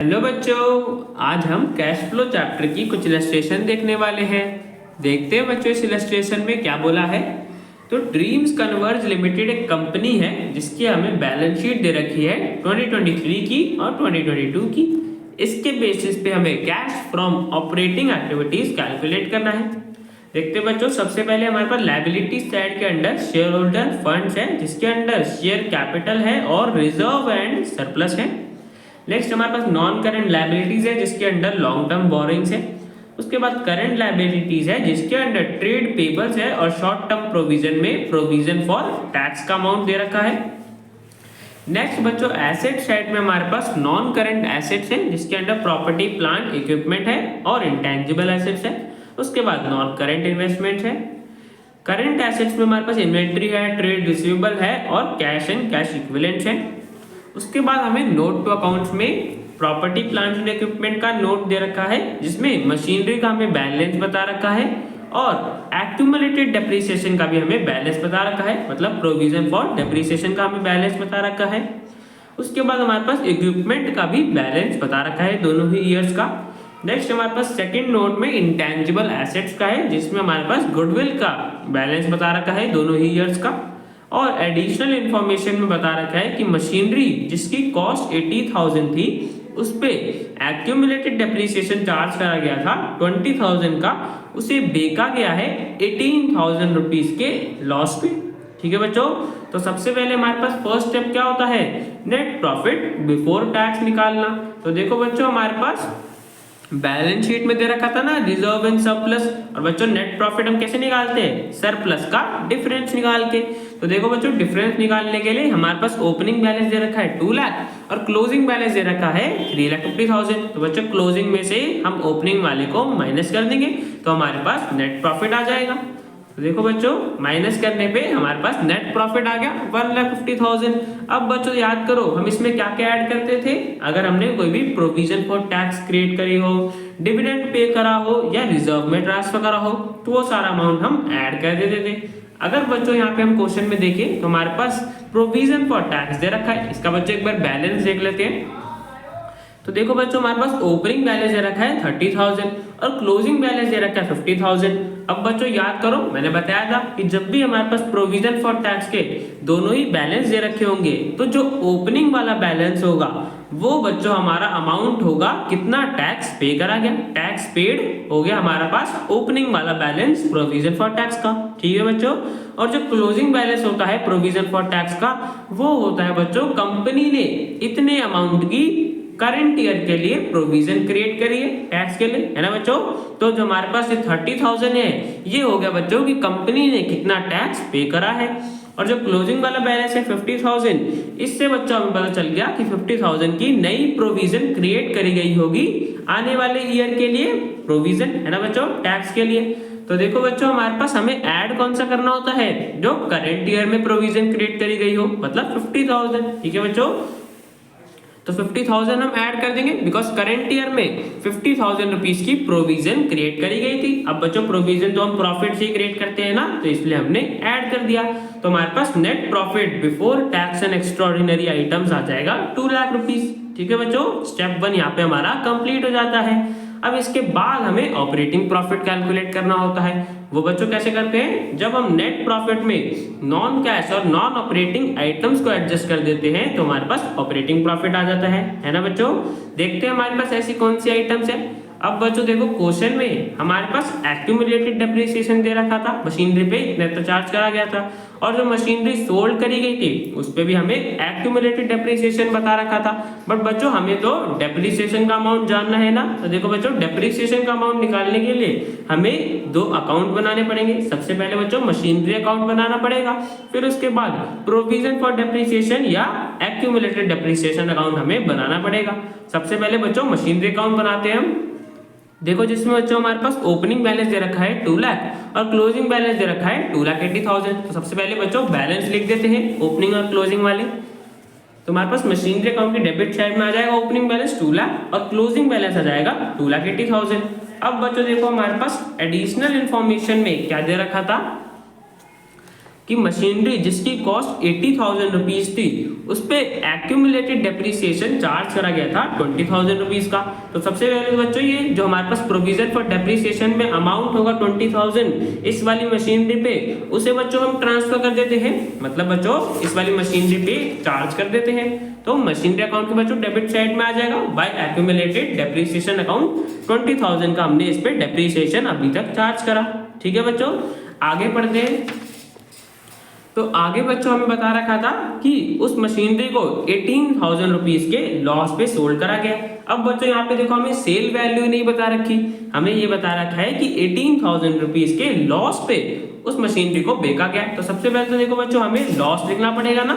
Hello बच्चों, आज हम कैश फ्लो चैप्टर की कुछ इलस्ट्रेशन देखने वाले हैं। देखते हैं बच्चों इस इलस्ट्रेशन में क्या बोला है। तो ड्रीम्स कन्वर्ज लिमिटेड एक कंपनी है जिसकी हमें बैलेंस शीट दे रखी है 2023 की और 2022 की। इसके बेसिस पे हमें cash from operating activities calculate करना है। देखते हैं बच्चों, सबसे पहले हमारे पास लायबिलिटी साइड के अंडर शेयर होल्डर फंड्स है जिसके अंडर शेयर कैपिटल है और रिजर्व एंड सरप्लस है। नेक्स्ट हमारे पास नॉन करंट लायबिलिटीज है जिसके अंडर लॉन्ग टर्म बोरिंग्स है। उसके बाद करंट लायबिलिटीज है जिसके अंडर ट्रेड पेबल्स है और शॉर्ट टर्म प्रोविजन में प्रोविजन फॉर टैक्स का अमाउंट दे रखा है। नेक्स्ट बच्चों, एसेट साइड में हमारे पास नॉन करंट एसेट्स है जिसके अंडर प्रॉपर्टी प्लांट इक्विपमेंट है और इंटेंजिबल एसेट्स है। उसके बाद नॉन करंट इन्वेस्टमेंट है। करंट एसेट्स में हमारे पास इन्वेंट्री है, ट्रेड रिसीवेबल है और कैश एंड कैश इक्विवेलेंट्स है। उसके बाद हमें नोट टू अकाउंट्स में प्रॉपर्टी प्लांट एंड इक्विपमेंट का नोट दे रखा है जिसमें मशीनरी का हमें बैलेंस बता रखा है और एक्यूमुलेटेड डेप्रिसिएशन का भी हमें बैलेंस बता रखा है, मतलब प्रोविजन फॉर डेप्रिसिएशन का हमें बैलेंस बता रखा है। उसके बाद हमारे पास इक्विपमेंट का भी बैलेंस बता रखा है दोनों ही ईयर्स का। नेक्स्ट हमारे पास सेकंड नोट में इंटेंजिबल एसेट्स का है जिसमें हमारे पास गुडविल का बैलेंस बता रखा है दोनों ही ईयर्स का। और एडिशनल इंफॉर्मेशन में बता रखा है कि मशीनरी जिसकी कॉस्ट 80,000 थी उस पे एक्यूमुलेटेड डेप्रिसिएशन चार्ज करा गया था 20,000 का, उसे बेचा गया है 18,000 रुपीज के लॉस पे। ठीक है बच्चों, तो सबसे पहले हमारे पास फर्स्ट स्टेप क्या होता है, नेट प्रॉफिट बिफोर टैक्स निकालना। तो देखो बच्चों, हमारे पास बैलेंस शीट में दे रखा था ना रिजर्व एंड सरप्लस, और बच्चों नेट प्रॉफिट हम कैसे निकालते हैं, सरप्लस का डिफरेंस निकाल के। तो देखो बच्चों, डिफरेंस निकालने के लिए हमारे पास ओपनिंग बैलेंस दे रखा है 2 लाख और क्लोजिंग बैलेंस दे रखा है 3,50,000। तो बच्चों क्लोजिंग में से हम ओपनिंग वाले को माइनस कर देंगे तो हमारे पास नेट प्रॉफिट आ जाएगा। तो देखो बच्चों, माइनस करने पे हमारे पास नेट प्रॉफिट आ गया 1,50,000। अब बच्चों याद करो हम इसमें क्या क्या ऐड करते थे, अगर हमने कोई भी प्रोविजन फॉर टैक्स क्रिएट करी हो, डिविडेंड पे करा हो या रिजर्व में ट्रांसफर करा हो तो वो सारा अमाउंट हम ऐड कर देते थे। अगर बच्चों यहाँ पे हम क्वेश्चन में देखें तो हमारे पास प्रोविजन फॉर टैक्स दे रखा है, इसका बच्चों एक बार बैलेंस देख लेते हैं। तो देखो बच्चों, हमारे पास ओपनिंग बैलेंस दे रखा है 30,000 और क्लोजिंग बैलेंस दे रखा है 50,000। अब बच्चों याद करो, मैंने बताया था कि जब भी हमारे पास प्रोविजन फॉर टैक्स के दोनों ही बैलेंस दे रखे होंगे तो जो ओपनिंग वाला बैलेंस होगा वो बच्चों हमारा अमाउंट होगा कितना टैक्स पे करा गया, टैक्स पेड हो गया हमारे पास ओपनिंग वाला बैलेंस प्रोविजन फॉर टैक्स का। ठीक है बच्चों, और जो क्लोजिंग बैलेंस होता है प्रोविजन फॉर टैक्स का वो होता है बच्चों कंपनी ने इतने अमाउंट की करंट ईयर के लिए प्रोविजन क्रिएट करी है टैक्स के लिए, है ना बच्चों। तो जो हमारे पास ये 30,000 है ये हो गया बच्चों कि कंपनी ने कितना टैक्स पे करा है। और जो क्लोजिंग वाला बैलेंस है 50,000, इससे बच्चों हमें पता चल गया कि 50,000 की नई प्रोविजन क्रिएट करी गई होगी आने वाले ईयर के लिए प्रोविजन, है ना बच्चों, टैक्स के लिए। तो देखो बच्चों, हमारे पास हमें ऐड कौन सा करना होता है, जो करंट ईयर में प्रोविजन क्रिएट करी गई हो, मतलब 50,000। ठीक है बच्चों, तो 50,000 हम ऐड कर देंगे बिकॉज करंट ईयर में 50,000 रुपीज की प्रोविजन क्रिएट करी गई थी। अब बच्चों प्रोविजन तो हम प्रॉफिट से ही क्रिएट करते हैं ना, तो इसलिए हमने ऐड कर दिया। तो हमारे पास net profit before tax and extraordinary items आ जाएगा 2 लाख रुपीज। ठीक है बच्चों, स्टेप 1 यहाँ पे हमारा कंप्लीट हो जाता है। अब इसके बाद हमें ऑपरेटिंग प्रॉफिट कैलकुलेट करना होता है। वो बच्चों कैसे करते हैं, जब हम नेट प्रॉफिट में नॉन कैश और नॉन ऑपरेटिंग आइटम्स को एडजस्ट कर देते हैं तो हमारे पास ऑपरेटिंग प्रॉफिट आ जाता है ना बच्चों। देखते हैं हमारे पास ऐसी कौन सी आइटम्स है। अब बच्चों देखो, क्वेश्चन में हमारे पास एक्यूमुलेटेड डेप्रिसिएशन दे रखा था, मशीनरी पे इतने तो चार्ज करा गया था, और जो मशीनरी सोल्ड करी गई थी उस पे भी हमें एक्यूमुलेटेड डेप्रिसिएशन बता रखा था। बट बच्चों हमें तो डेप्रिसिएशन का अमाउंट जानना है ना, तो देखो बच्चों डेप्रिसिएशन का अमाउंट निकालने के लिए हमें 2 अकाउंट बनाने पड़ेंगे। सबसे पहले बच्चों मशीनरी अकाउंट बनाना पड़ेगा, फिर उसके बाद प्रोविजन फॉर डेप्रिसिएशन या एक्यूमुलेटेड डेप्रिसिएशन अकाउंट हमें बनाना पड़ेगा। सबसे पहले बच्चों मशीनरी अकाउंट बनाते हैं हम। देखो जिसमें बच्चों हमारे पास ओपनिंग बैलेंस दे रखा है 2 लाख और क्लोजिंग बैलेंस दे रखा है 2,80,000। तो सबसे पहले बच्चों बैलेंस लिख देते हैं ओपनिंग और क्लोजिंग वाले। तो हमारे पास मशीनरी अकाउंट की डेबिट साइड में आ जाएगा ओपनिंग बैलेंस 2 लाख और क्लोजिंग बैलेंस आ जाएगा 2,80,000। अब बच्चों देखो हमारे पास एडिशनल इंफॉर्मेशन में क्या दे रखा था कि मशीनरी जिसकी कॉस्ट 80,000 रुपीज थी उस पे एक्यूमुलेटेड डेप्रिसिएशन चार्ज करा गया था 20,000 रुपीज का। तो सबसे पहले बच्चों ये जो हमारे पास प्रोविजन फॉर डेप्रिसिएशन में अमाउंट होगा 20,000 इस वाली मशीनरी पे, उसे बच्चों हम ट्रांसफर कर देते हैं, मतलब बच्चों इस वाली मशीनरी पे चार्ज कर देते हैं। तो मशीनरी अकाउंट के बच्चों डेबिट साइड में आ जाएगा बाय एक्यूमुलेटेड डेप्रिसिएशन अकाउंट 20,000 का हमने इस पे डेप्रिसिएशन अभी तक चार्ज करा। ठीक है बच्चों, आगे पढ़ते हैं। तो आगे बच्चों हमें बता रखा था कि उस मशीनरी को 18,000 रुपीज के लॉस पे सोल्ड करा गया। अब बच्चों यहाँ पे देखो हमें सेल वैल्यू नहीं बता रखी, हमें ये बता रखा है कि 18,000 रुपीज के लॉस पे उस मशीनरी को बेचा गया। तो सबसे पहले तो देखो बच्चों हमें लॉस लिखना पड़ेगा ना।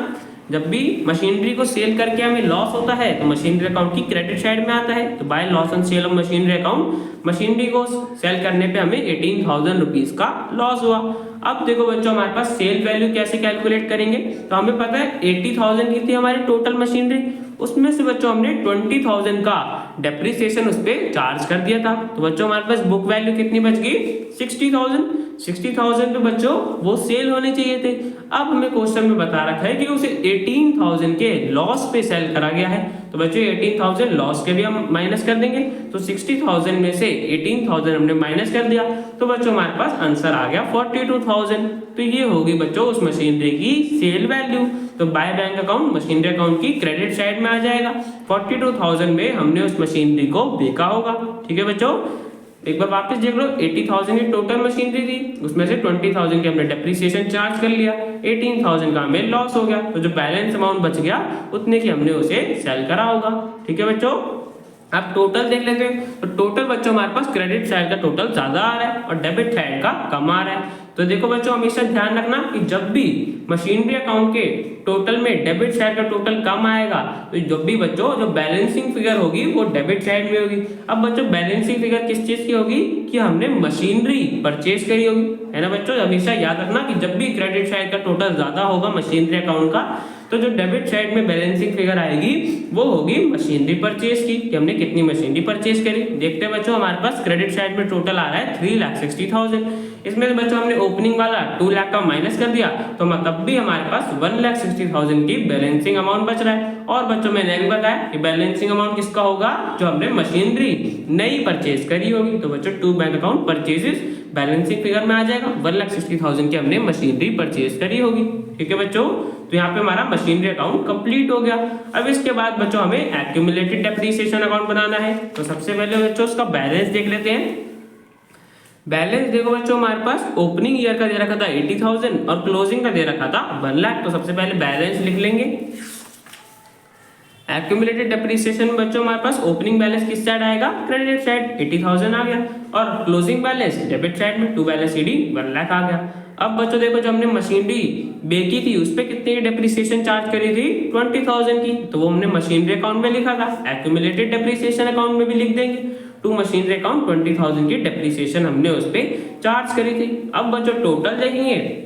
जब भी मशीनरी को सेल करके हमें लॉस होता है तो मशीनरी अकाउंट की क्रेडिट साइड में आता है। तो by loss on sale of machinery account, machinery को सेल करने पे हमें 18,000 रुपीज का लॉस हुआ। अब देखो बच्चों हमारे पास सेल वैल्यू कैसे कैलकुलेट करेंगे, तो हमें पता है 80,000 की थी हमारी टोटल मशीनरी, उसमें से बच्चों हमने 20,000 का डेप्रिसिएशन उस पे चार्ज कर दिया था। तो बच्चों हमारे पास बुक वैल्यू कितनी बच गई 60,000 पे बच्चों वो सेल होने चाहिए थे। अब हमें क्वेश्चन में बता रखा है कि उसे 18,000 के लॉस पे सेल करा गया है। तो बच्चों 18,000 लॉस के भी हम माइनस कर देंगे, तो 60,000 में से 18,000 हमने माइनस कर दिया, तो बच्चों हमारे पास आंसर आ गया 42,000। तो ये होगी बच्चों उस मशीनरी की सेल वैल्यू। तो by bank account machinery account की क्रेडिट साइड में आ जाएगा। 42,000 में हमने उस मशीनरी को बेचा होगा। ठीक है बच्चों, एक बार वापस देख लो, 80,000 की टोटल मशीनरी थी, उसमें से 20,000 के हमने डेप्रिसिएशन चार्ज कर लिया, 18,000 का हमें लॉस हो गया, तो जो बैलेंस अमाउंट बच गया उतने की हमने उसे सेल करा होगा। ठीक है बच्चों, अब टोटल देख लेते हैं। तो टोटल बच्चों हमारे पास क्रेडिट साइड का टोटल ज्यादा आ रहा है और डेबिट साइड का कम आ रहा है। तो देखो बच्चों हमेशा ध्यान रखना कि जब भी मशीनरी अकाउंट के टोटल में डेबिट साइड का टोटल कम आएगा, तो जब भी बच्चों जो बैलेंसिंग फिगर होगी वो डेबिट साइड में होगी। अब बच्चों बैलेंसिंग फिगर किस चीज की होगी कि हमने मशीनरी परचेज करी होगी, है ना बच्चों। हमेशा याद रखना कि जब भी क्रेडिट साइड का टोटल ज्यादा होगा मशीनरी अकाउंट का, तो जो डेबिट साइड में बैलेंसिंग फिगर आएगी वो होगी मशीनरी परचेज की, कि हमने कितनी मशीनरी परचेज करी। देखते हैं बच्चों हमारे पास क्रेडिट साइड में टोटल आ रहा है 3,60,000। इसमें से बच्चों हमने ओपनिंग वाला 2 लाख का माइनस कर दिया, तो तब भी हमारे पास 1,60,000 की बैलेंसिंग अमाउंट बच रहा है। और बच्चों मैंने भी बताया कि बैलेंसिंग अमाउंट किसका होगा, जो हमने मशीनरी नई परचेज करी होगी। तो बच्चों to bank account purchases balancing figure में आ जाएगा, 1,60,000 की हमने मशीनरी परचेज करी होगी। ठीक है बच्चों, तो यहाँ पे हमारा मशीनरी अकाउंट कंप्लीट हो गया। अब इसके बाद बच्चों हमें एक्यूमुलेटेड डेप्रिसिएशन अकाउंट बनाना है। तो सबसे पहले बच्चों उसका बैलेंस देख लेते हैं। बैलेंस देखो बच्चों हमारे पास ओपनिंग ईयर का दे रखा था 80,000 और क्लोजिंग का दे रखा था 1 लाख। तो सबसे पहले बैलेंस लिख लेंगे। एक्यूमुलेटेड डेप्रिसिएशन बच्चों हमारे पास ओपनिंग बैलेंस किस साइड आएगा, क्रेडिट साइड 80,000 आ गया, और क्लोजिंग बैलेंस डेबिट साइड में टू बैलेंस ईडी 1 लाख आ गया। अब बच्चों देखो जो हमने मशीनरी बेची थी उस पे कितने की डेप्रिसिएशन चार्ज करी थी 20,000 की, तो वो हमने मशीनरी अकाउंट में लिखा था। एक्यूमुलेटेड डेप्रिसिएशन अकाउंट में भी लिख देंगे, टू मशीनरी अकाउंट 20,000 की डेप्रिसिएशन हमने उस पे चार्ज करी थी। अब बच्चों टोटल देखेंगे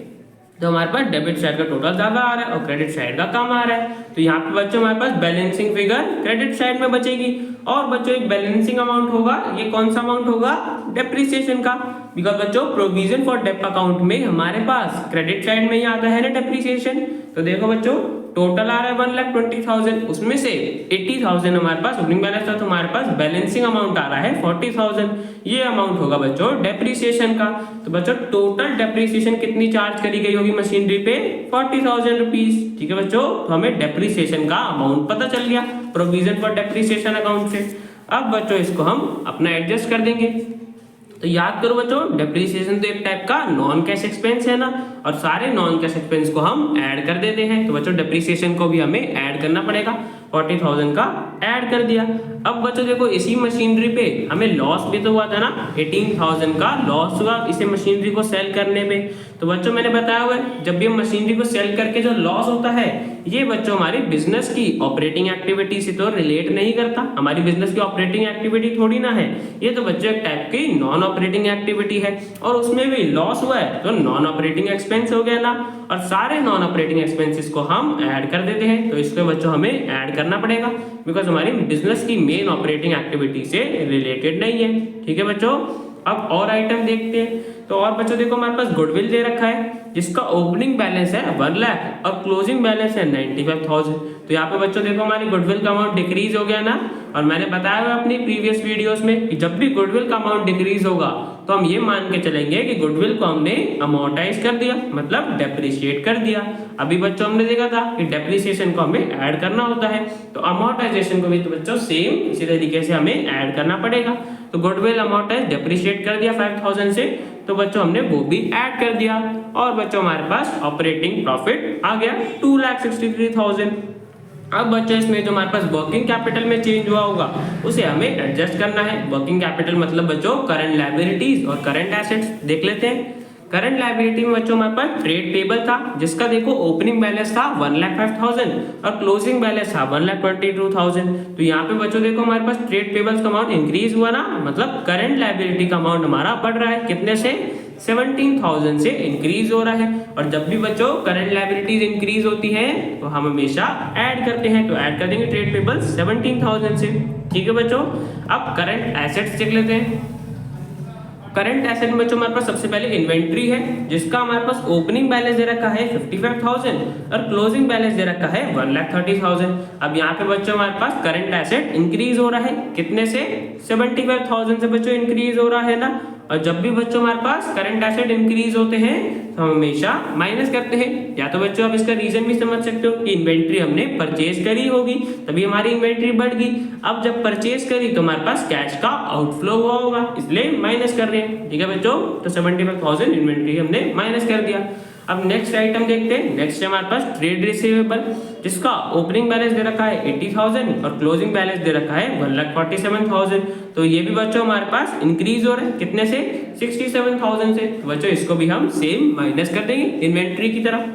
तो हमारे पास डेबिट साइड का टोटल ज्यादा आ रहा है और क्रेडिट साइड का कम आ रहा है। तो यहाँ पे बच्चों हमारे पास बैलेंसिंग फिगर क्रेडिट साइड में बचेगी। और बच्चों एक बैलेंसिंग अमाउंट होगा, ये कौन सा अमाउंट होगा, डेप्रिसिएशन का। बिकॉज बच्चों प्रोविजन फॉर डेप अकाउंट में हमारे पास क्रेडिट साइड में ही आता है ना डेप्रिसिएशन। तो देखो बच्चों टोटल आ रहा है 1,20,000, उसमें से 80,000 हमारे पास ओपनिंग बैलेंस था, तो हमारे पास बैलेंसिंग अमाउंट आ रहा है 40,000। ये अमाउंट होगा बच्चों डेप्रिसिएशन का। तो बच्चों टोटल डेप्रिसिएशन कितनी चार्ज करी गई होगी मशीनरी पे, 40,000 रुपीज। ठीक है बच्चों, तो हमें डेप्रिसिएशन का अमाउंट पता चल गया प्रोविजन फॉर डेप्रिसिएशन अकाउंट से। अब बच्चों इसको हम अपना एडजस्ट कर देंगे। तो याद करो बच्चों डेप्रिसिएशन तो एक टाइप का नॉन कैश एक्सपेंस है ना, और सारे नॉन कैश एक्सपेंस को हम ऐड कर देते हैं। तो बच्चों डेप्रिसिएशन को भी हमें ऐड करना पड़ेगा, 40,000 का ऐड कर दिया। अब बच्चों देखो इसी मशीनरी पे हमें लॉस भी तो हुआ था ना, 18,000 का लॉस हुआ इसे मशीनरी को सेल करने पे। तो बच्चों मैंने बताया हुआ है जब भी हम मशीनरी को सेल करके जो लॉस होता है ये बच्चों हमारी बिजनेस की ऑपरेटिंग एक्टिविटी से तो रिलेट नहीं करता, हमारी बिजनेस की ऑपरेटिंग एक्टिविटी थोड़ी ना है, ये तो बच्चों एक टाइप की नॉन ऑपरेटिंग एक्टिविटी है। और उसमें भी लॉस हुआ है तो नॉन ऑपरेटिंग एक्सपेंस हो गया ना, और सारे नॉन ऑपरेटिंग एक्सपेंसेस को हम ऐड कर देते हैं। तो इसको बच्चों हमें ऐड करना पड़ेगा बिकॉज हमारी बिजनेस की मेन ऑपरेटिंग एक्टिविटी से रिलेटेड नहीं है। ठीक है बच्चों, अब और आइटम देखते हैं। तो और बच्चों देखो हमारे पास गुडविल दे रखा है, जिसका ओपनिंग बैलेंस है 1 लाख और क्लोजिंग बैलेंस है 95,000। तो यहाँ पे बच्चों देखो हमारी गुडविल का अमाउंट डिक्रीज हो गया ना, और मैंने बताया हुआ अपनी प्रीवियस वीडियोस में कि जब भी गुडविल का अमाउंट डिक्रीज होगा तो हम ये मान के चलेंगे कि गुडविल को हमने अमोर्टाइज कर दिया, मतलब डेप्रिशिएट कर दिया। अभी बच्चों हमने देखा था कि डेप्रिसिएशन को हमें ऐड करना होता है, तो अमोर्टाइजेशन को भी तो बच्चों सेम इसी तरीके से हमें ऐड करना पड़ेगा। तो गुडविल अमोर्टाइज डेप्रिशिएट कर दिया 5,000 से, तो बच्चों हमने वो भी ऐड कर दिया, और बच्चों हमारे पास ऑपरेटिंग प्रॉफिट आ गया 2,63,000। अब बच्चों इसमें जो हमारे पास वर्किंग कैपिटल में चेंज हुआ होगा उसे हमें एडजस्ट करना है। वर्किंग कैपिटल मतलब बच्चों करंट लायबिलिटीज और करंट एसेट्स देख लेते हैं। करंट लायबिलिटी में बच्चों हमारे पास ट्रेड पेबल था, जिसका देखो ओपनिंग बैलेंस था 1,05,000 और क्लोजिंग बैलेंस था 1,22,000। तो यहाँ पे बच्चों देखो हमारे पास ट्रेड पेबल्स का अमाउंट इंक्रीज हुआ ना, मतलब करंट लायबिलिटी का अमाउंट हमारा बढ़ रहा है, कितने से 17,000 से इंक्रीज हो रहा है। और जब भी बच्चों करंट लायबिलिटीज इंक्रीज होती है तो हम हमेशा ऐड करते हैं, तो ऐड कर देंगे ट्रेड पेबल्स 17,000 से। ठीक है बच्चों, अब करंट एसेट्स देख लेते हैं। करंट एसेट में बच्चों हमारे पास सबसे पहले इन्वेंट्री है, जिसका हमारे पास ओपनिंग बैलेंस दे रखा है 55,000 और क्लोजिंग बैलेंस दे रखा है 1,30,000। अब यहाँ पे बच्चों हमारे पास करंट एसेट इंक्रीज हो रहा है, कितने से 75,000 से बच्चों इंक्रीज हो रहा है ना। और जब भी बच्चों हमारे पास करंट एसेट इंक्रीज होते हैं तो हम हमेशा माइनस करते हैं। या तो बच्चों आप इसका रीजन भी समझ सकते हो कि इन्वेंट्री हमने परचेज करी होगी तभी हमारी इन्वेंट्री बढ़ गई। अब जब परचेज करी तो हमारे पास कैश का आउटफ्लो हुआ होगा, इसलिए माइनस कर रहे हैं। ठीक है बच्चों, तो 75,000 इन्वेंट्री हमने माइनस कर दिया। अब नेक्स्ट आइटम देखते हैं। नेक्स्ट है हमारे पास ट्रेड रिसीवेबल, जिसका ओपनिंग बैलेंस दे रखा है 80,000 और क्लोजिंग बैलेंस दे रखा है 1,47,000। तो ये भी बच्चों हमारे पास इंक्रीज हो रहा है, कितने से 67,000 से। तो बच्चों इसको भी हम सेम माइनस कर देंगे इन्वेंट्री की तरह।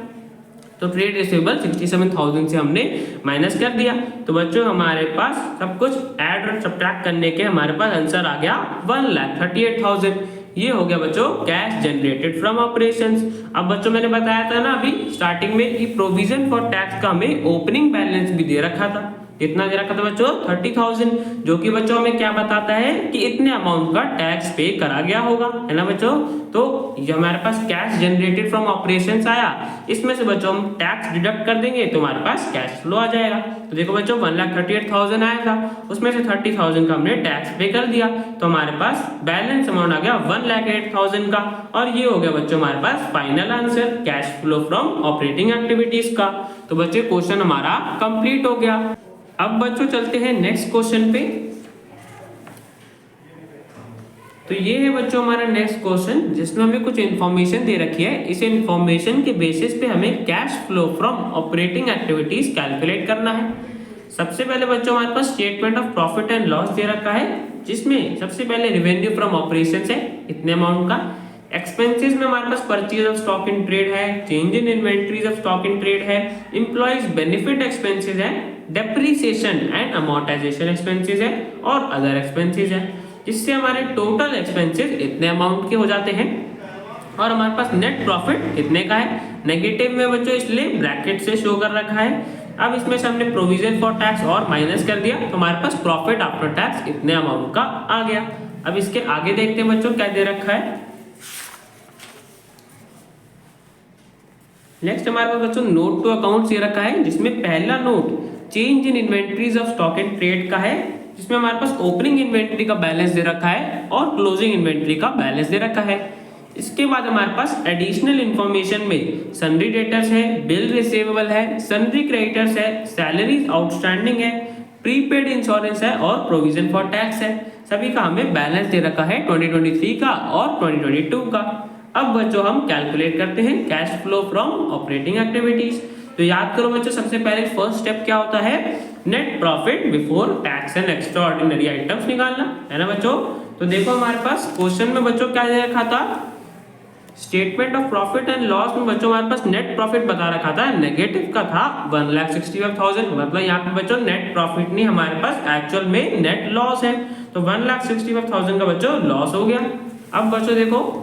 तो ट्रेड रिसीवेबल 67,000 से हमने माइनस कर दिया। तो बच्चों हमारे पास सब कुछ ऐड और सब्ट्रैक्ट करने के हमारे पास आंसर आ गया 1,38,000। ये हो गया बच्चों कैश जनरेटेड फ्रॉम ऑपरेशंस। अब बच्चों मैंने बताया था ना अभी स्टार्टिंग में कि प्रोविजन फॉर टैक्स का हमें ओपनिंग बैलेंस भी दे रखा था। कितना दे रखा था बच्चों 30,000, जो कि बच्चों हमें क्या बताता है कि इतने अमाउंट का टैक्स पे करा गया होगा, है ना बच्चों। तो ये हमारे पास कैश जनरेटेड फ्रॉम ऑपरेशंस आया, इसमें से बच्चों हम टैक्स डिडक्ट कर देंगे तो हमारे पास कैश फ्लो आ जाएगा। तो देखो बच्चों 1,38,000 आया था, उसमें से 30,000 का हमने टैक्स पे कर दिया, तो हमारे पास बैलेंस अमाउंट आ गया 1,08,000 का। और ये हो गया बच्चों हमारे पास final answer cash flow from operating activities का। तो बच्चों क्वेश्चन हमारा कंप्लीट हो गया। अब बच्चों चलते हैं नेक्स्ट क्वेश्चन पे। तो ये है बच्चों हमारा नेक्स्ट क्वेश्चन, जिसमें हमें कुछ इन्फॉर्मेशन दे रखी है। इस इन्फॉर्मेशन के बेसिस पे हमें cash flow from operating activities calculate करना है। सबसे पहले बच्चों हमारे पास statement of profit and loss दे रखा है, जिसमें सबसे पहले रेवेन्यू फ्रॉम ऑपरेशंस है इतने अमाउंट का। एक्सपेंसेस में हमारे पास purchase of stock in trade है, change in inventories of stock in trade है, एम्प्लॉइज बेनिफिट एक्सपेंसेस है, डेप्रिसिएशन एंड अमोर्टाइजेशन एक्सपेंसेस है और अदर एक्सपेंसेस है, जिससे हमारे टोटल एक्सपेंसेस इतने अमाउंट के हो जाते हैं। और हमारे पास नेट प्रॉफिट कितने का है, नेगेटिव में बच्चों, इसलिए ब्रैकेट से शो कर रखा है। अब इसमें से हमने प्रोविजन फॉर टैक्स और माइनस कर दिया, तो हमारे पास प्रॉफिट आफ्टर टैक्स इतने अमाउंट का आ गया। अब इसके आगे देखते हैं बच्चों क्या दे रखा है। नेक्स्ट हमारे पास बच्चों नोट टू अकाउंट्स ये रखा है, जिसमें पहला note change in inventories of stock and trade का है, जिसमें हमारे पास ओपनिंग इन्वेंटरी का बैलेंस दे रखा है और क्लोजिंग इन्वेंटरी का बैलेंस दे रखा है। इसके बाद हमारे पास एडिशनल इंफॉर्मेशन में सन्ड्री डेटर्स है, बिल रिसीवेबल है, सन्ड्री क्रेडिटर्स है, सैलरीज आउटस्टैंडिंग है, प्रीपेड इंश्योरेंस है और प्रोविजन फॉर टैक्स है। सभी का हमें बैलेंस दे रखा है 2023 का और 2022 का। अब बच्चों हम कैलकुलेट करते हैं cash flow from operating activities. तो याद करो बच्चों सबसे पहले फर्स्ट स्टेप क्या होता है, net profit before tax and extraordinary items निकालना, है ना बच्चों। तो देखो हमारे पास क्वेश्चन में बच्चों क्या दे रखा था, statement of profit and loss में बच्चों हमारे पास नेट प्रॉफिट बता रखा था, नेगेटिव का था 1,65,000, मतलब यहाँ पे बच्चों नेट प्रॉफिट नहीं, हमारे पास एक्चुअल में नेट लॉस है। तो 1,65,000 का बच्चों लॉस हो गया। अब बच्चों देखो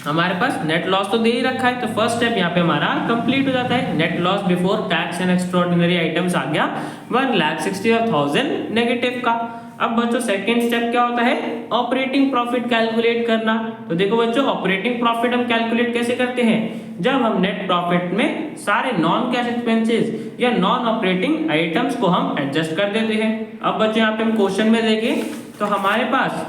हमारे पास नेट लॉस तो दे ही रखा है, तो फर्स्ट स्टेप यहाँ पे हमारा कंप्लीट हो जाता है। Net loss before tax and extraordinary items आ गया 1,65,000 नेगेटिव का। अब बच्चों सेकंड स्टेप क्या होता है, ऑपरेटिंग प्रॉफिट कैलकुलेट करना। तो देखो बच्चों, ऑपरेटिंग प्रॉफिट हम कैलकुलेट कैसे करते हैं, जब हम नेट प्रॉफिट में सारे नॉन कैश एक्सपेंसेस या नॉन ऑपरेटिंग आइटम्स को हम एडजस्ट कर देते हैं। अब बच्चों यहाँ पे हम क्वेश्चन में देखें तो हमारे पास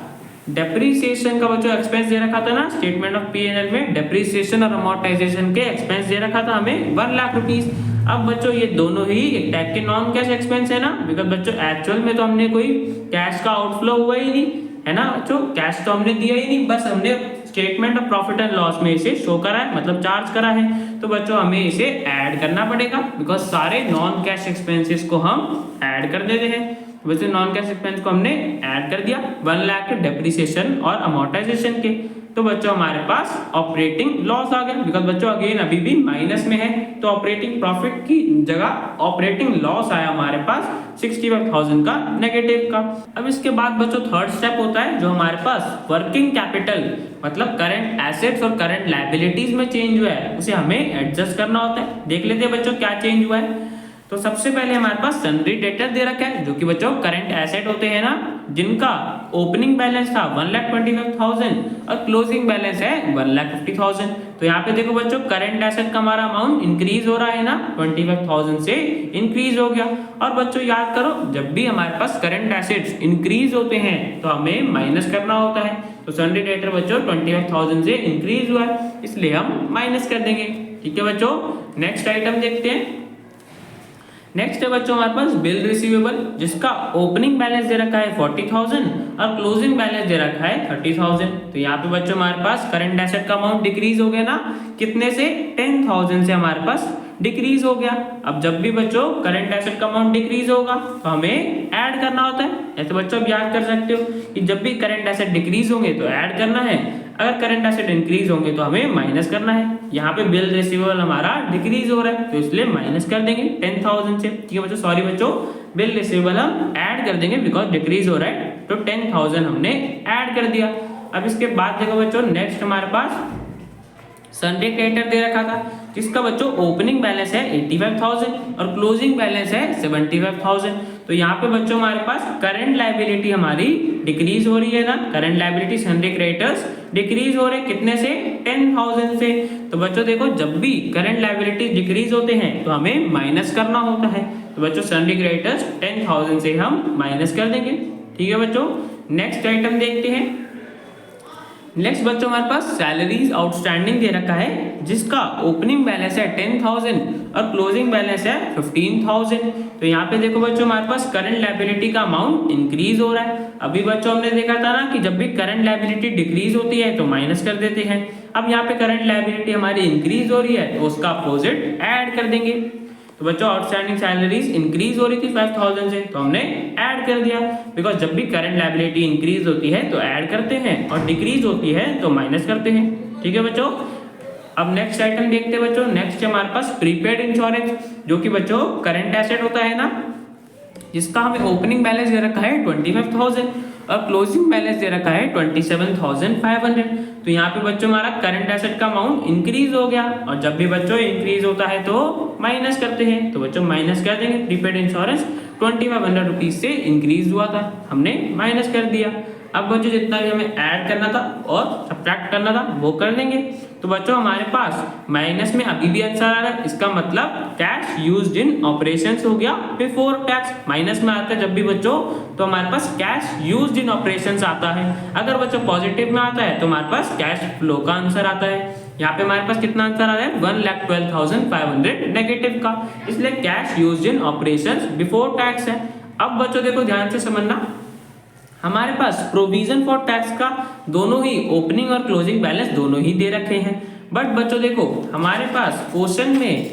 डेप्रीसिएशन का बच्चों एक्सपेंस दे रखा था ना, स्टेटमेंट ऑफ P&L में डेप्रीसिएशन और अमोर्टाइजेशन के एक्सपेंस दे रखा था हमें 1 लाख रुपीस। अब बच्चों ये दोनों ही एक टाइप के नॉन कैश एक्सपेंस है ना, बिकॉज बच्चों एक्चुअल में तो हमने कोई कैश का आउटफ्लो हुआ ही नहीं है ना बच्चों, कैश तो हमने दिया ही नहीं, बस हमने statement of profit and loss में इसे शो करा है, मतलब चार्ज करा है। तो बच्चों हमें इसे ऐड करना पड़ेगा, बिकॉज सारे नॉन कैश एक्सपेंसेस को हम ऐड कर देते हैं। वैसे नॉन कैश एक्सपेंस को हमने ऐड कर दिया 1 लाख के डेप्रिसिएशन और अमोर्टाइजेशन के। तो बच्चों हमारे पास ऑपरेटिंग लॉस आ गया, बिकॉज बच्चों अगेन अभी भी माइनस में है, तो ऑपरेटिंग प्रॉफिट की जगह ऑपरेटिंग लॉस आया हमारे पास 65,000 का नेगेटिव का। अब इसके बाद बच्चों थर्ड स्टेप होता है जो हमारे पास वर्किंग कैपिटल, मतलब करंट एसेट्स और करंट लायबिलिटीज में चेंज हुआ है, उसे हमें एडजस्ट करना होता है। देख लेते हैं बच्चों क्या चेंज हुआ है। तो सबसे पहले हमारे पास सन्ड्री डेटर दे रखा है, जो कि बच्चों करंट एसेट होते हैं ना, जिनका ओपनिंग बैलेंस था 1,25,000 और क्लोजिंग बैलेंस है 1,50,000। तो यहाँ पे देखो बच्चों करंट एसेट का हमारा अमाउंट इंक्रीज हो रहा है ना, 25,000 से इंक्रीज हो गया। और बच्चों याद करो, जब भी हमारे पास करंट एसेट्स इंक्रीज होते हैं तो हमें माइनस करना होता है। तो सन्ड्री डेटर बच्चों 25,000 से इंक्रीज हुआ है, इसलिए हम माइनस कर देंगे। ठीक है बच्चों, नेक्स्ट आइटम देखते हैं। नेक्स्ट है बच्चों हमारे पास बिल रिसीवेबल, जिसका ओपनिंग बैलेंस दे रखा है 40,000 और क्लोजिंग बैलेंस दे रखा है 30,000। तो यहाँ पे बच्चों हमारे पास करंट एसेट का अमाउंट डिक्रीज हो गया ना, कितने से 10,000 से हमारे पास डिक्रीज हो गया। अब जब भी बच्चों करंट एसेट का अमाउंट डिक्रीज होगा तो हमें ऐड करना होता है। ऐसे बच्चों आप याद कर सकते हो कि जब भी करंट एसेट डिक्रीज होंगे तो ऐड करना है, अगर करंट एसेट इंक्रीज होंगे तो हमें माइनस करना है। यहाँ पे बिल रिसीवेबल हमारा डिक्रीज हो रहा है तो इसलिए माइनस कर देंगे 10,000 से। ठीक है बच्चों, सॉरी बच्चों, बिल रिसीवेबल हम ऐड कर देंगे बिकॉज डिक्रीज हो रहा है, तो 10,000 हमने ऐड कर दिया। अब इसके बाद देखो बच्चों नेक्स्ट हमारे पास सन्ड्री क्रेडिटर दे रखा था, जिसका बच्चों ओपनिंग बैलेंस है 85,000 और क्लोजिंग बैलेंस है 75,000। तो यहाँ पे बच्चों हमारे पास करंट लायबिलिटी हमारी डिक्रीज हो रही है ना, current liability sundry creditors decrease हो रहे कितने से 10,000 से। तो बच्चों देखो जब भी करंट लायबिलिटी डिक्रीज होते हैं तो हमें माइनस करना होता है। तो बच्चों सन्ड्री क्रेडिटर्स 10,000 से हम माइनस कर देंगे। ठीक है बच्चों, नेक्स्ट आइटम देखते हैं। नेक्स्ट बच्चों हमारे पास सैलरीज आउटस्टैंडिंग दे रखा है, जिसका ओपनिंग बैलेंस है 10,000 और क्लोजिंग बैलेंस है 15,000। तो यहाँ पे देखो बच्चों हमारे पास करंट लायबिलिटी का अमाउंट इंक्रीज हो रहा है। अभी बच्चों हमने देखा था ना कि जब भी करंट लायबिलिटी डिक्रीज होती है तो माइनस कर देते हैं। अब यहाँ पे करंट लायबिलिटी हमारी इंक्रीज हो रही है तो उसका अपोजिट ऐड कर देंगे। तो बच्चों आउटस्टैंडिंग सैलरीज इंक्रीज हो रही थी 5,000 से, तो हमने ऐड कर दिया, बिकॉज जब भी करंट लायबिलिटी इंक्रीज होती है तो ऐड करते हैं और डिक्रीज होती है तो माइनस करते हैं। ठीक है बच्चों, अब नेक्स्ट आइटम देखते हैं बच्चों। नेक्स्ट है हमारे पास प्रीपेड इंश्योरेंस, जो कि बच्चों करंट एसेट होता है ना, जिसका हमें ओपनिंग बैलेंस दे रखा है 25,000 और क्लोजिंग बैलेंस दे रखा है 27,500। तो यहाँ पे बच्चों हमारा करंट एसेट का अमाउंट इंक्रीज हो गया, और जब भी बच्चों इंक्रीज होता है तो माइनस करते हैं। तो बच्चों माइनस कर देंगे, प्रीपेड इंश्योरेंस 2500 रुपीज से इंक्रीज हुआ था, हमने माइनस कर दिया। अब बच्चों जितना भी हमें ऐड करना था और सब्ट्रैक्ट करना था वो कर देंगे। तो बच्चों हमारे पास माइनस में अभी भी आंसर आ रहा है, इसका मतलब कैश यूज्ड इन ऑपरेशंस हो गया बिफोर टैक्स। माइनस में आता है जब भी बच्चों तो हमारे पास कैश यूज्ड इन ऑपरेशंस आता है। अगर बच्चों पॉजिटिव में आता है तो हमारे पास कैश फ्लो का आंसर आता है। यहाँ पे हमारे पास कितना आंसर आ रहा है 1,12,500 नेगेटिव का, इसलिए cash used in operations before tax है। अब बच्चों देखो ध्यान से समझना, हमारे पास प्रोविजन फॉर टैक्स का दोनों ही ओपनिंग और क्लोजिंग बैलेंस दोनों ही दे रखे हैं। बट बच्चों देखो हमारे पास क्वेश्चन में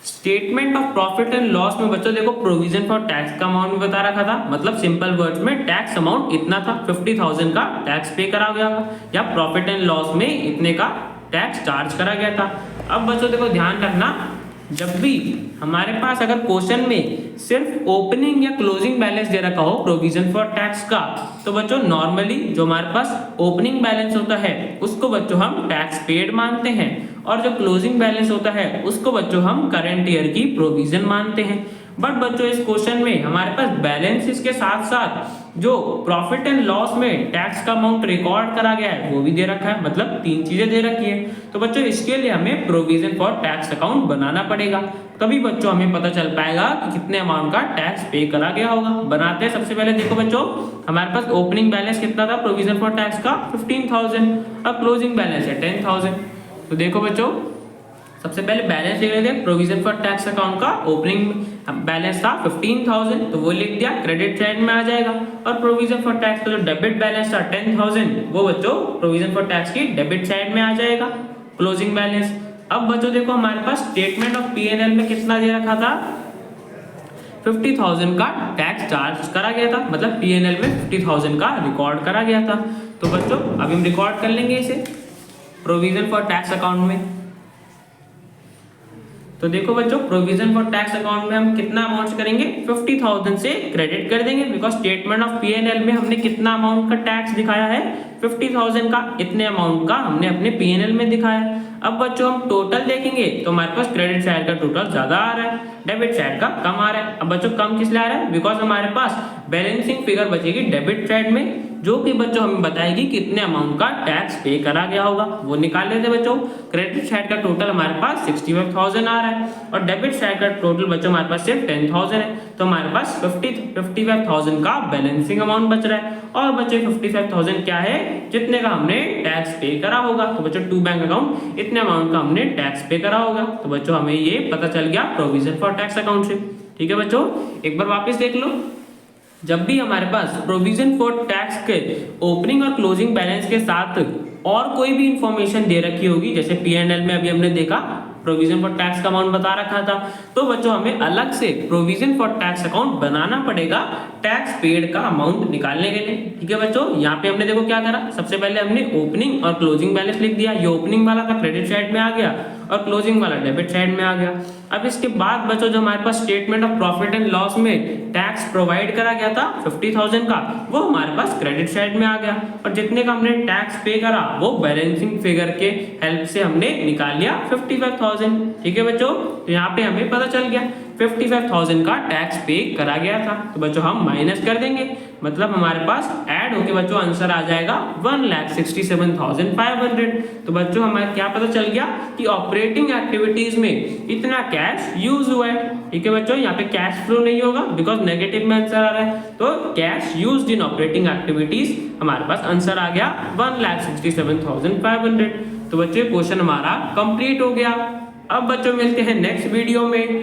statement of profit and loss में बच्चों देखो प्रोविजन फॉर टैक्स का अमाउंट भी बता रखा था, मतलब सिंपल वर्ड्स में टैक्स अमाउंट इतना था, 50,000 का टैक्स पे करा गया या प्रॉफिट एंड लॉस में इतने का टैक्स चार्ज करा गया था। अब बच्चों देखो ध्यान रखना, जब भी हमारे पास अगर क्वेश्चन में सिर्फ ओपनिंग या क्लोजिंग बैलेंस दे रखा हो प्रोविजन फॉर टैक्स का, तो बच्चों नॉर्मली जो हमारे पास ओपनिंग बैलेंस होता है उसको बच्चों हम टैक्स पेड मानते हैं, और जो क्लोजिंग बैलेंस होता है उसको बच्चों हम करंट ईयर की प्रोविजन मानते हैं। बट बच्चों इस क्वेश्चन में हमारे पास बैलेंसेस के साथ साथ जो प्रॉफिट एंड लॉस में टैक्स का अमाउंट रिकॉर्ड करा गया है वो भी दे रखा है, मतलब 3 चीजें दे रखी है। तो बच्चों इसके लिए हमें प्रोविजन फॉर टैक्स अकाउंट बनाना पड़ेगा, तभी बच्चों हमें पता चल पाएगा कि कितने अमाउंट का टैक्स पे करा गया होगा। बनाते हैं। सबसे पहले देखो बच्चों, हमारे पास ओपनिंग बैलेंस कितना था प्रोविजन फॉर टैक्स का 15,000, अब क्लोजिंग बैलेंस है 10,000। तो देखो बच्चों सबसे पहले बैलेंस देख लेते हैं। प्रोविजन फॉर टैक्स अकाउंट का ओपनिंग बैलेंस था 15,000, तो वो लिख दिया, क्रेडिट साइड में आ जाएगा। और प्रोविजन फॉर टैक्स का जो डेबिट बैलेंस था 10,000, वो बच्चों प्रोविजन फॉर टैक्स की डेबिट साइड में आ जाएगा, क्लोजिंग बैलेंस। अब बच्चों देखो हमारे पास स्टेटमेंट ऑफ P&L में कितना दे रखा था, 50,000 का टैक्स चार्ज करा गया था, मतलब P&L में 50,000 का रिकॉर्ड करा गया था। तो बच्चों अभी हम रिकॉर्ड कर लेंगे इसे प्रोविजन फॉर टैक्स अकाउंट में। तो देखो बच्चों प्रोविजन फॉर टैक्स अकाउंट में हम कितना अमाउंट करेंगे, 50,000 से क्रेडिट कर देंगे, बिकॉज स्टेटमेंट ऑफ P&L में हमने कितना अमाउंट का टैक्स दिखाया है, 50,000 का, इतने अमाउंट का हमने अपने P&L में दिखाया। अब बच्चों हम टोटल देखेंगे तो हमारे पास क्रेडिट साइड का टोटल ज्यादा आ रहा है, डेबिट साइड का कम आ रहा है। अब बच्चों कम किस लिए आ रहा है, बिकॉज हमारे पास बैलेंसिंग फिगर बचेगी डेबिट साइड में, जो कि बच्चों हमें बताएगी कितने अमाउंट का टैक्स पे करा गया होगा, वो निकाल लेते बच्चों। क्रेडिट साइड का टोटल हमारे पास 65,000 आ रहा है और डेबिट साइड का टोटल बच्चों हमारे पास सिर्फ 10,000 है, तो हमारे पास 55,000 का बैलेंसिंग अमाउंट बच रहा है। और बच्चे 55,000 क्या है, जितने का हमने टैक्स पे करा होगा। तो बच्चों टू बैंक अकाउंट इतने अमाउंट का हमने टैक्स पे करा होगा। तो बच्चों हमें ये पता चल गया प्रोविजन फॉर टैक्स अकाउंट से। ठीक है बच्चों, एक बार वापस देख लो, जब भी हमारे पास प्रोविजन फॉर टैक्स के ओपनिंग और क्लोजिंग बैलेंस के साथ और कोई भी इंफॉर्मेशन दे रखी होगी, जैसे P&L में अभी हमने देखा प्रोविजन फॉर टैक्स का अमाउंट बता रखा था, तो बच्चों हमें अलग से प्रोविजन फॉर टैक्स अकाउंट बनाना पड़ेगा टैक्स पेड का अमाउंट निकालने के लिए। ठीक है बच्चों, यहाँ पे हमने देखो क्या करा, सबसे पहले हमने ओपनिंग और क्लोजिंग बैलेंस लिख दिया। ये ओपनिंग वाला था क्रेडिट साइड में आ गया और क्लोजिंग वाला डेबिट साइड में आ गया। अब इसके बाद बच्चों जो हमारे पास statement of profit and loss में टैक्स प्रोवाइड करा गया था 50,000 का, वो हमारे पास क्रेडिट साइड में आ गया और जितने का हमने टैक्स पे करा वो बैलेंसिंग फिगर के हेल्प से हमने निकाल लिया 55,000। ठीक है बच्चों, तो यहाँ पे हमें पता चल गया 55,000 का टैक्स पे करा गया था। तो बच्चों हम माइनस कर देंगे, मतलब हमारे पास ऐड होके बच्चों आंसर आ जाएगा 1,67,500। तो बच्चों हमें क्या पता चल गया कि ऑपरेटिंग एक्टिविटीज में इतना कैश यूज हुआ है। ठीक है बच्चों, यहाँ पे कैश फ्लो नहीं होगा बिकॉज नेगेटिव में आंसर आ रहा है, तो cash used in operating activities हमारे पास आंसर आ गया 1,67,500। तो बच्चों क्वेश्चन हमारा कंप्लीट हो गया। अब बच्चों मिलते हैं नेक्स्ट वीडियो में।